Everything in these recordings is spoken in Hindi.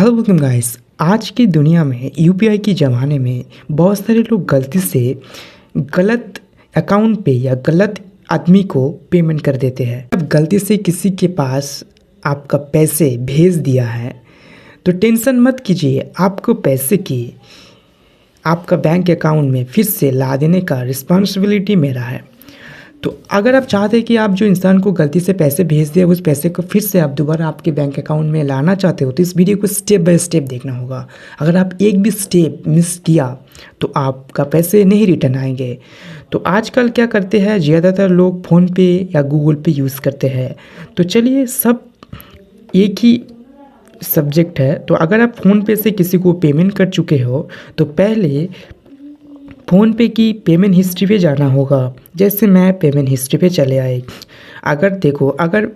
Hello welcome guys. आज की दुनिया में यूपीआई के ज़माने में बहुत सारे लोग गलती से गलत अकाउंट पे या गलत आदमी को पेमेंट कर देते हैं। अब गलती से किसी के पास आपका पैसे भेज दिया है तो टेंशन मत कीजिए, आपको पैसे की आपका बैंक अकाउंट में फिर से ला देने का रिस्पॉन्सिबिलिटी मेरा है। तो अगर आप चाहते हैं कि आप जो इंसान को गलती से पैसे भेज दिए उस पैसे को फिर से आप दोबारा आपके बैंक अकाउंट में लाना चाहते हो तो इस वीडियो को स्टेप बाय स्टेप देखना होगा। अगर आप एक भी स्टेप मिस किया तो आपका पैसे नहीं रिटर्न आएंगे। तो आजकल क्या करते हैं, ज़्यादातर लोग फ़ोन पे या गूगल पे यूज़ करते हैं। तो चलिए, सब एक ही सब्जेक्ट है। तो अगर आप फ़ोन पे से किसी को पेमेंट कर चुके हो तो पहले फ़ोन पे की पेमेंट हिस्ट्री पे जाना होगा। जैसे मैं पेमेंट हिस्ट्री पे चले आए, अगर देखो, अगर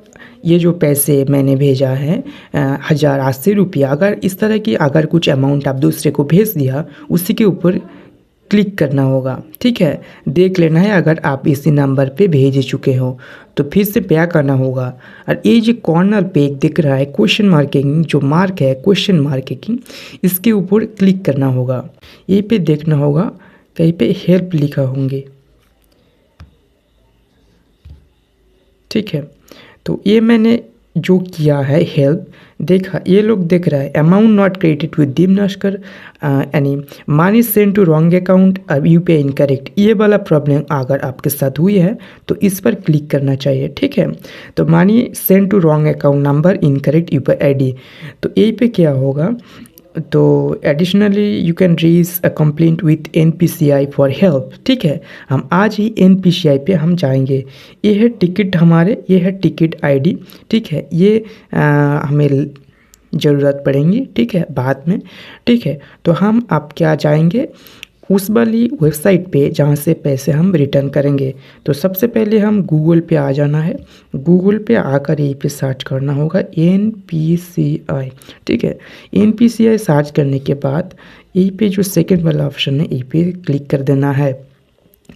ये जो पैसे मैंने भेजा है 1080 रुपया, अगर इस तरह की अगर कुछ अमाउंट आप दूसरे को भेज दिया उसी के ऊपर क्लिक करना होगा। ठीक है, देख लेना है अगर आप इसी नंबर पे भेज चुके हो तो फिर से पे करना होगा। और ये जो कॉर्नर पे एक दिख रहा है क्वेश्चन मार्किंग, जो मार्क है क्वेश्चन मार्किंग, इसके ऊपर क्लिक करना होगा। ये पे देखना होगा, कहीं पे हेल्प लिखा होंगे। ठीक है, तो ये मैंने जो किया है हेल्प, देखा ये लोग देख रहा है अमाउंट नॉट क्रेडिटेड विद दिमनस्कर यानी money send to wrong account, अब यूपीआई इनकरेक्ट, ये वाला प्रॉब्लम अगर आपके साथ हुई है तो इस पर क्लिक करना चाहिए। ठीक है, तो money send to wrong account number incorrect UPI ID, तो यही पे क्या होगा, तो additionally you can raise a complaint with NPCI for help. ठीक है, हम आज ही एनपीसीआई पे हम जाएंगे। ये है टिकट हमारे, ये है टिकट आईडी। ठीक है, ये हमें ज़रूरत पड़ेंगी, ठीक है, बाद में। ठीक है, तो हम अब क्या जाएंगे उस वाली वेबसाइट पे जहाँ से पैसे हम रिटर्न करेंगे। तो सबसे पहले हम गूगल पे आ जाना है। गूगल पे आकर यहीं पे सर्च करना होगा एनपीसीआई। ठीक है, एनपीसीआई सर्च करने के बाद यहीं पे जो सेकंड वाला ऑप्शन है यहीं पे क्लिक कर देना है।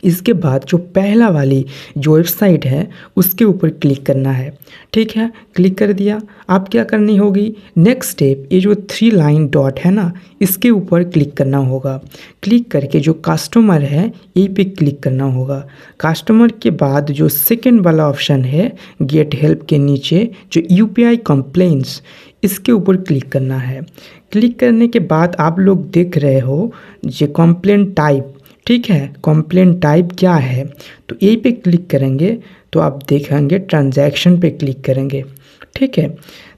इसके बाद जो पहला वाली जो वेबसाइट है उसके ऊपर क्लिक करना है। ठीक है, क्लिक कर दिया। आप क्या करनी होगी, नेक्स्ट स्टेप, ये जो 3 लाइन डॉट है ना, इसके ऊपर क्लिक करना होगा। क्लिक करके जो कस्टमर है यहीं पे क्लिक करना होगा। कस्टमर के बाद जो सेकंड वाला ऑप्शन है गेट हेल्प के नीचे जो यूपीआई कंप्लेंट्स, इसके ऊपर क्लिक करना है। क्लिक करने के बाद आप लोग देख रहे हो जो कंप्लेंट टाइप, ठीक है, कंप्लेंट टाइप क्या है, तो यहीं पे क्लिक करेंगे तो आप देखेंगे ट्रांजैक्शन पे क्लिक करेंगे। ठीक है,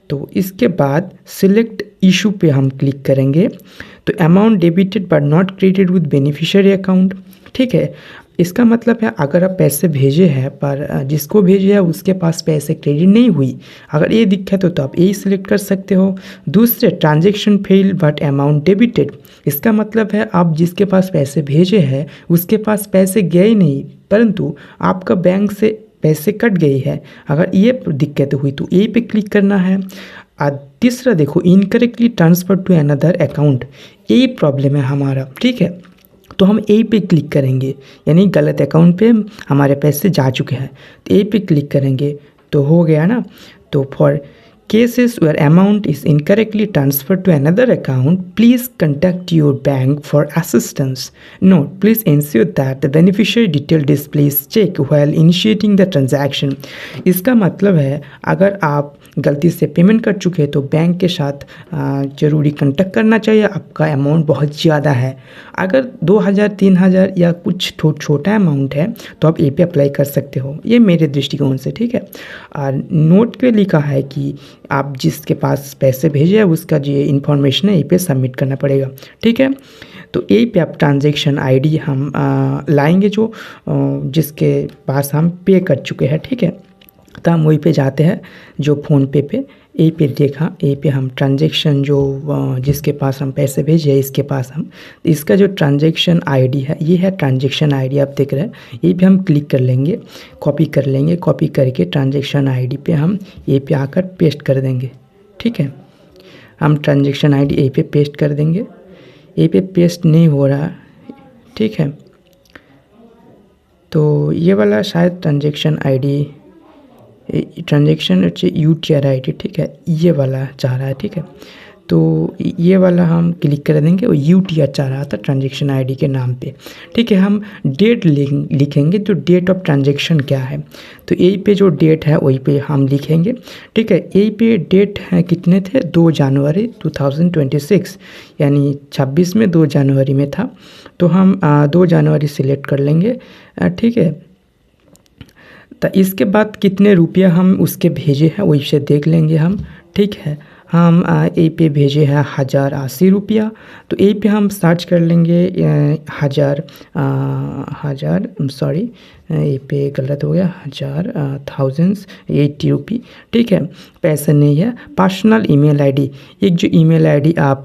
तो इसके बाद सिलेक्ट इशू पे हम क्लिक करेंगे। तो amount debited but not credited with beneficiary account. ठीक है, इसका मतलब है अगर आप पैसे भेजे हैं पर जिसको भेजे है उसके पास पैसे क्रेडिट नहीं हुई, अगर ये दिक्कत हो तो आप यही सिलेक्ट कर सकते हो। दूसरे transaction fail but amount debited, इसका मतलब है आप जिसके पास पैसे भेजे हैं उसके पास पैसे गए नहीं परंतु आपका बैंक से पैसे कट गई है, अगर ये दिक्कत हुई तो यही पे क्लिक करना है। और तीसरा देखो incorrectly transfer to another account, यही प्रॉब्लम है हमारा। ठीक है, तो हम यहीं पे क्लिक करेंगे, यानी गलत अकाउंट पे हमारे पैसे जा चुके हैं तो यहीं पे क्लिक करेंगे तो हो गया ना। तो for cases where amount is incorrectly transferred to another account, please contact your bank for assistance. Note, please ensure that the beneficiary detail displays check while initiating the transaction. इसका मतलब है अगर आप गलती से पेमेंट कर चुके हैं तो बैंक के साथ ज़रूरी कंटेक्ट करना चाहिए। आपका अमाउंट बहुत ज़्यादा है, अगर 2000 3000 या कुछ छोटा अमाउंट है तो आप ये पे अप्लाई कर सकते हो, ये मेरे दृष्टिकोण से। ठीक है, और नोट पे लिखा है कि आप जिसके पास पैसे भेजे हैं उसका जो इन्फॉर्मेशन है यहीं पे सबमिट करना पड़ेगा। ठीक है, तो यहीं पे आप ट्रांजैक्शन आईडी हम लाएंगे जो जिसके पास हम पे कर चुके हैं। ठीक है, तो हम वहीं पे जाते हैं जो फ़ोन पे यहीं पे देखा, यहीं पे हम ट्रांजैक्शन जो जिसके पास हम पैसे भेजे हैं इसके पास हम इसका जो ट्रांजैक्शन आईडी है ये है ट्रांजैक्शन आईडी, आप देख रहे हैं। यहीं पे हम क्लिक कर लेंगे, कॉपी कर लेंगे, कॉपी करके ट्रांजैक्शन आईडी पे हम यहीं पे आकर पेस्ट कर देंगे। ठीक है, हम ट्रांजैक्शन आईडी यहीं पे पेस्ट कर देंगे। यहीं पे पेस्ट नहीं हो रहा, ठीक है, तो ये वाला शायद transaction ID, transaction UTR ID, ठीक है, ये वाला चाह रहा है। ठीक है, तो ये वाला हम क्लिक कर देंगे और UTR चाह रहा था ट्रांजैक्शन आईडी के नाम पे। ठीक है, हम डेट लिखेंगे, जो डेट ऑफ ट्रांजैक्शन क्या है, तो यही पे जो डेट है वही पे हम लिखेंगे। ठीक है, यही पे डेट है कितने थे, 2 जनवरी 2026, यानी 26 में 2 जनवरी में था, तो हम 2 जनवरी सिलेक्ट कर लेंगे। ठीक है, तो इसके बाद कितने रुपया हम उसके भेजे हैं वही से देख लेंगे हम। ठीक है, हम ए पे भेजे हैं 1080 रुपया, तो ए पे हम सर्च कर लेंगे 1000 सॉरी ए पे गलत हो गया, 1080 रुपी। ठीक है, पैसा नहीं है। पर्सनल ईमेल आईडी, एक जो ईमेल आईडी आप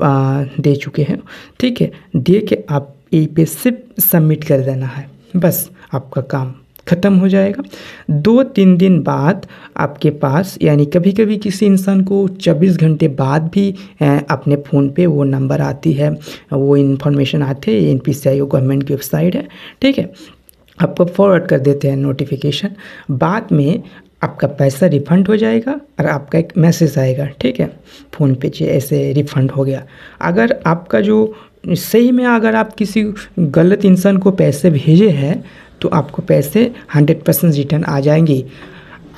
दे चुके हैं, ठीक है, दे के आप ए पे सिर्फ सबमिट कर देना है, बस आपका काम ख़त्म हो जाएगा। 2-3 दिन बाद आपके पास, यानी कभी कभी किसी इंसान को 24 घंटे बाद भी अपने फ़ोन पे वो नंबर आती है, वो इन्फॉर्मेशन आते हैं, NPCI गवर्नमेंट की वेबसाइट है। ठीक है, आपको फॉरवर्ड कर देते हैं नोटिफिकेशन, बाद में आपका पैसा रिफ़ंड हो जाएगा और आपका एक मैसेज आएगा। ठीक है, फ़ोन पे ऐसे रिफ़ंड हो गया। अगर आपका जो सही में अगर आप किसी गलत इंसान को पैसे भेजे हैं तो आपको पैसे 100% रिटर्न आ जाएंगे।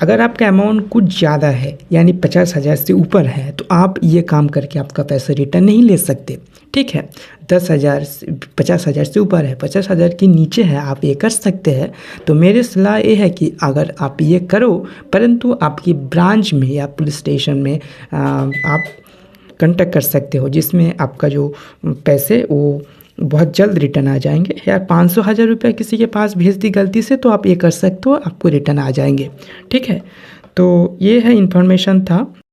अगर आपका अमाउंट कुछ ज़्यादा है, यानी 50,000 से ऊपर है, तो आप ये काम करके आपका पैसा रिटर्न नहीं ले सकते। ठीक है, 10,000 से 50,000 से ऊपर है, 50,000 के नीचे है, आप ये कर सकते हैं। तो मेरी सलाह ये है कि अगर आप ये करो, परंतु आपकी ब्रांच में या पुलिस स्टेशन में आप कांटेक्ट कर सकते हो, जिसमें आपका जो पैसे वो बहुत जल्द रिटर्न आ जाएंगे। यार 500,000 रुपया किसी के पास भेज दी गलती से, तो आप ये कर सकते हो, आपको रिटर्न आ जाएंगे। ठीक है, तो ये है इन्फॉर्मेशन था।